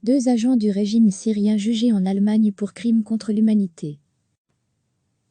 Deux agents du régime syrien jugés en Allemagne pour crimes contre l'humanité.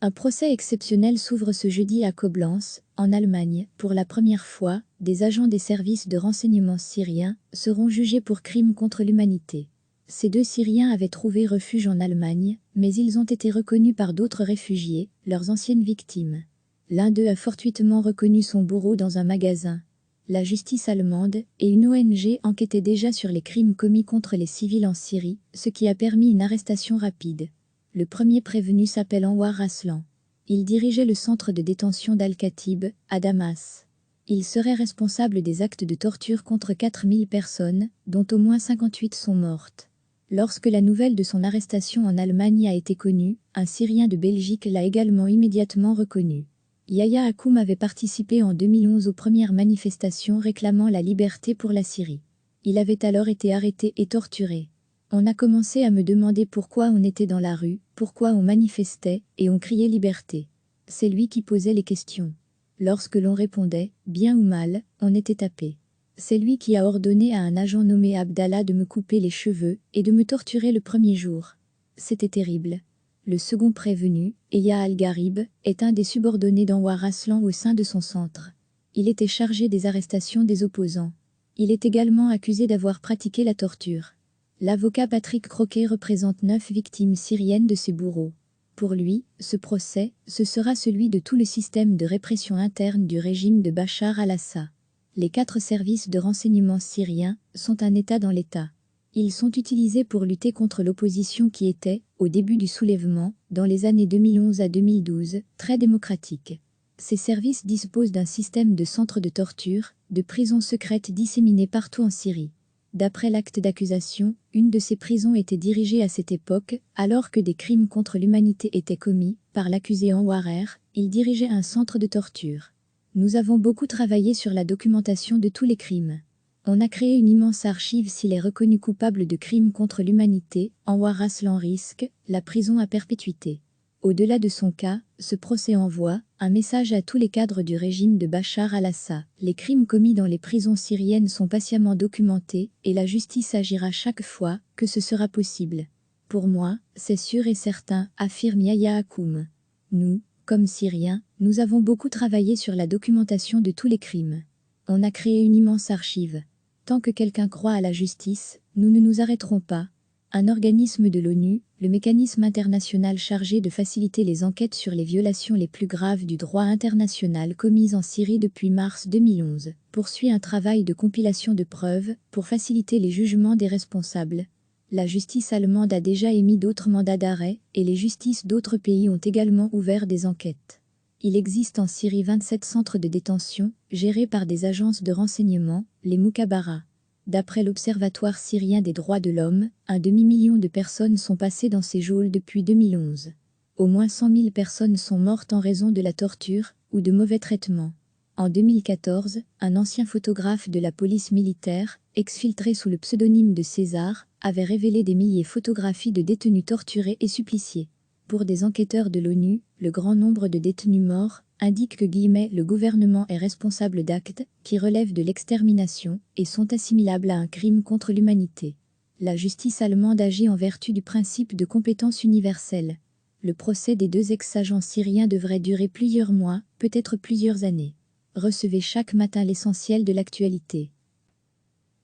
Un procès exceptionnel s'ouvre ce jeudi à Koblenz, en Allemagne. Pour la première fois, des agents des services de renseignement syriens seront jugés pour crimes contre l'humanité. Ces deux Syriens avaient trouvé refuge en Allemagne, mais ils ont été reconnus par d'autres réfugiés, leurs anciennes victimes. L'un d'eux a fortuitement reconnu son bourreau dans un magasin. La justice allemande et une ONG enquêtaient déjà sur les crimes commis contre les civils en Syrie, ce qui a permis une arrestation rapide. Le premier prévenu s'appelle Anwar Aslan. Il dirigeait le centre de détention d'Al-Khatib, à Damas. Il serait responsable des actes de torture contre 4000 personnes, dont au moins 58 sont mortes. Lorsque la nouvelle de son arrestation en Allemagne a été connue, un Syrien de Belgique l'a également immédiatement reconnu. Yahya Hakoum avait participé en 2011 aux premières manifestations réclamant la liberté pour la Syrie. Il avait alors été arrêté et torturé. On a commencé à me demander pourquoi on était dans la rue, pourquoi on manifestait, et on criait liberté. C'est lui qui posait les questions. Lorsque l'on répondait, bien ou mal, on était tapé. C'est lui qui a ordonné à un agent nommé Abdallah de me couper les cheveux et de me torturer le premier jour. C'était terrible. Le second prévenu, Eya Al-Gharib, est un des subordonnés d'Anwar Aslan au sein de son centre. Il était chargé des arrestations des opposants. Il est également accusé d'avoir pratiqué la torture. L'avocat Patrick Croquet représente 9 victimes syriennes de ces bourreaux. Pour lui, ce procès, ce sera celui de tout le système de répression interne du régime de Bachar al-Assad. Les 4 services de renseignement syriens sont un État dans l'État. Ils sont utilisés pour lutter contre l'opposition qui était, au début du soulèvement, dans les années 2011 à 2012, très démocratique. Ces services disposent d'un système de centres de torture, de prisons secrètes disséminées partout en Syrie. D'après l'acte d'accusation, une de ces prisons était dirigée à cette époque, alors que des crimes contre l'humanité étaient commis, par l'accusé Anwar. Il dirigeait un centre de torture. Nous avons beaucoup travaillé sur la documentation de tous les crimes. On a créé une immense archive s'il est reconnu coupable de crimes contre l'humanité. Anwar Aslan risque la prison à perpétuité. Au-delà de son cas, ce procès envoie un message à tous les cadres du régime de Bachar al-Assad. Les crimes commis dans les prisons syriennes sont patiemment documentés et la justice agira chaque fois que ce sera possible. Pour moi, c'est sûr et certain, affirme Yahya Hakoum. Nous, comme Syriens, nous avons beaucoup travaillé sur la documentation de tous les crimes. On a créé une immense archive. Tant que quelqu'un croit à la justice, nous ne nous arrêterons pas. Un organisme de l'ONU, le mécanisme international chargé de faciliter les enquêtes sur les violations les plus graves du droit international commises en Syrie depuis mars 2011, poursuit un travail de compilation de preuves pour faciliter les jugements des responsables. La justice allemande a déjà émis d'autres mandats d'arrêt et les justices d'autres pays ont également ouvert des enquêtes. Il existe en Syrie 27 centres de détention, gérés par des agences de renseignement, les Mukhabara. D'après l'Observatoire syrien des droits de l'homme, un demi-million de personnes sont passées dans ces geôles depuis 2011. Au moins 100 000 personnes sont mortes en raison de la torture ou de mauvais traitements. En 2014, un ancien photographe de la police militaire, exfiltré sous le pseudonyme de César, avait révélé des milliers de photographies de détenus torturés et suppliciés. Pour des enquêteurs de l'ONU, le grand nombre de détenus morts indique que le gouvernement est responsable d'actes qui relèvent de l'extermination et sont assimilables à un crime contre l'humanité. La justice allemande agit en vertu du principe de compétence universelle. Le procès des 2 ex-agents syriens devrait durer plusieurs mois, peut-être plusieurs années. Recevez chaque matin l'essentiel de l'actualité.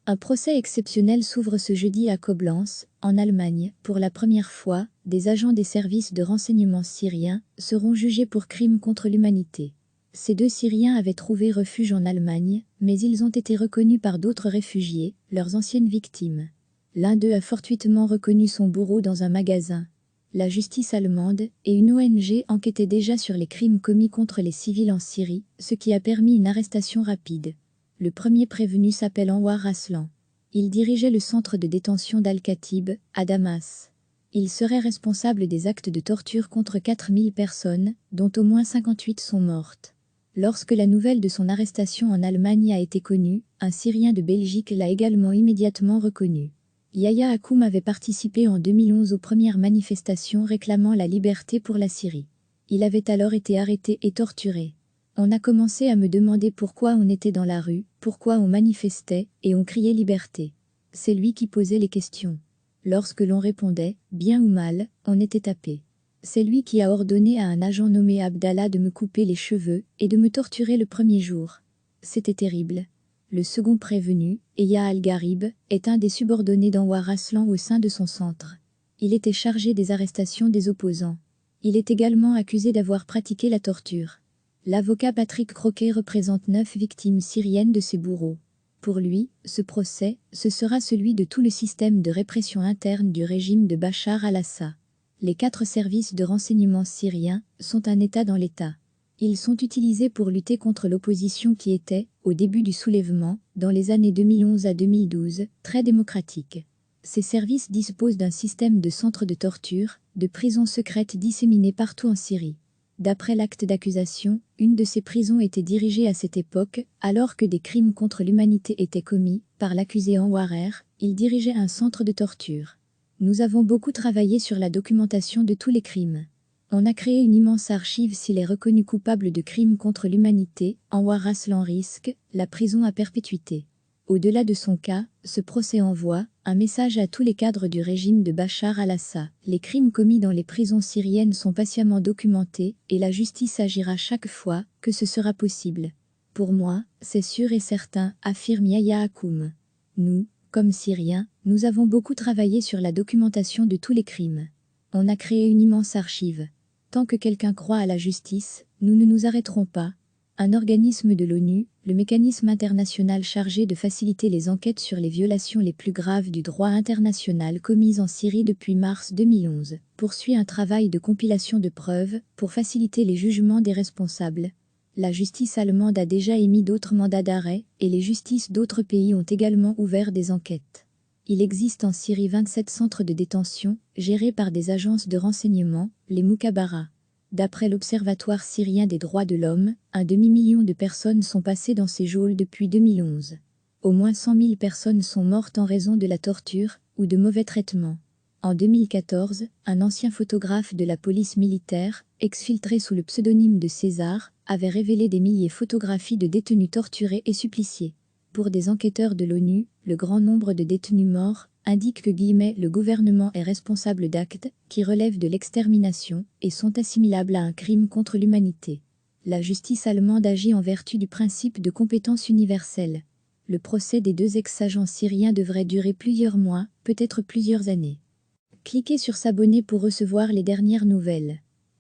Un procès exceptionnel s'ouvre ce jeudi à Koblenz, en Allemagne. Pour la première fois, des agents des services de renseignement syriens seront jugés pour crimes contre l'humanité. Ces 2 Syriens avaient trouvé refuge en Allemagne, mais ils ont été reconnus par d'autres réfugiés, leurs anciennes victimes. L'un d'eux a fortuitement reconnu son bourreau dans un magasin. La justice allemande et une ONG enquêtaient déjà sur les crimes commis contre les civils en Syrie, ce qui a permis une arrestation rapide. Le premier prévenu s'appelle Anwar Aslan. Il dirigeait le centre de détention d'Al-Khatib, à Damas. Il serait responsable des actes de torture contre 4000 personnes, dont au moins 58 sont mortes. Lorsque la nouvelle de son arrestation en Allemagne a été connue, un Syrien de Belgique l'a également immédiatement reconnu. Yahya Hakoum avait participé en 2011 aux premières manifestations réclamant la liberté pour la Syrie. Il avait alors été arrêté et torturé. On a commencé à me demander pourquoi on était dans la rue, pourquoi on manifestait, et on criait liberté. C'est lui qui posait les questions. Lorsque l'on répondait, bien ou mal, on était tapé. C'est lui qui a ordonné à un agent nommé Abdallah de me couper les cheveux et de me torturer le premier jour. C'était terrible. Le second prévenu, Eya Al-Gharib, est un des subordonnés d'Anwar Aslan au sein de son centre. Il était chargé des arrestations des opposants. Il est également accusé d'avoir pratiqué la torture. L'avocat Patrick Croquet représente 9 victimes syriennes de ces bourreaux. Pour lui, ce procès, ce sera celui de tout le système de répression interne du régime de Bachar al-Assad. Les 4 services de renseignement syriens sont un État dans l'État. Ils sont utilisés pour lutter contre l'opposition qui était, au début du soulèvement, dans les années 2011 à 2012, très démocratique. Ces services disposent d'un système de centres de torture, de prisons secrètes disséminées partout en Syrie. D'après l'acte d'accusation, une de ces prisons était dirigée à cette époque, alors que des crimes contre l'humanité étaient commis, par l'accusé Anwar. Il dirigeait un centre de torture. Nous avons beaucoup travaillé sur la documentation de tous les crimes. On a créé une immense archive s'il est reconnu coupable de crimes contre l'humanité, Anwar Aslan risque la prison à perpétuité. Au-delà de son cas, ce procès envoie un message à tous les cadres du régime de Bachar al-Assad. Les crimes commis dans les prisons syriennes sont patiemment documentés et la justice agira chaque fois que ce sera possible. Pour moi, c'est sûr et certain, affirme Yahya Hakoum. Nous, comme Syriens, nous avons beaucoup travaillé sur la documentation de tous les crimes. On a créé une immense archive. Tant que quelqu'un croit à la justice, nous ne nous arrêterons pas. Un organisme de l'ONU, le mécanisme international chargé de faciliter les enquêtes sur les violations les plus graves du droit international commises en Syrie depuis mars 2011, poursuit un travail de compilation de preuves pour faciliter les jugements des responsables. La justice allemande a déjà émis d'autres mandats d'arrêt et les justices d'autres pays ont également ouvert des enquêtes. Il existe en Syrie 27 centres de détention, gérés par des agences de renseignement, les Mukhabara. D'après l'Observatoire syrien des droits de l'homme, un demi-million de personnes sont passées dans ces geôles depuis 2011. Au moins 100 000 personnes sont mortes en raison de la torture ou de mauvais traitements. En 2014, un ancien photographe de la police militaire, exfiltré sous le pseudonyme de César, avait révélé des milliers de photographies de détenus torturés et suppliciés. Pour des enquêteurs de l'ONU, le grand nombre de détenus morts indique que le gouvernement est responsable d'actes qui relèvent de l'extermination et sont assimilables à un crime contre l'humanité. La justice allemande agit en vertu du principe de compétence universelle. Le procès des 2 ex-agents syriens devrait durer plusieurs mois, peut-être plusieurs années. Cliquez sur s'abonner pour recevoir les dernières nouvelles.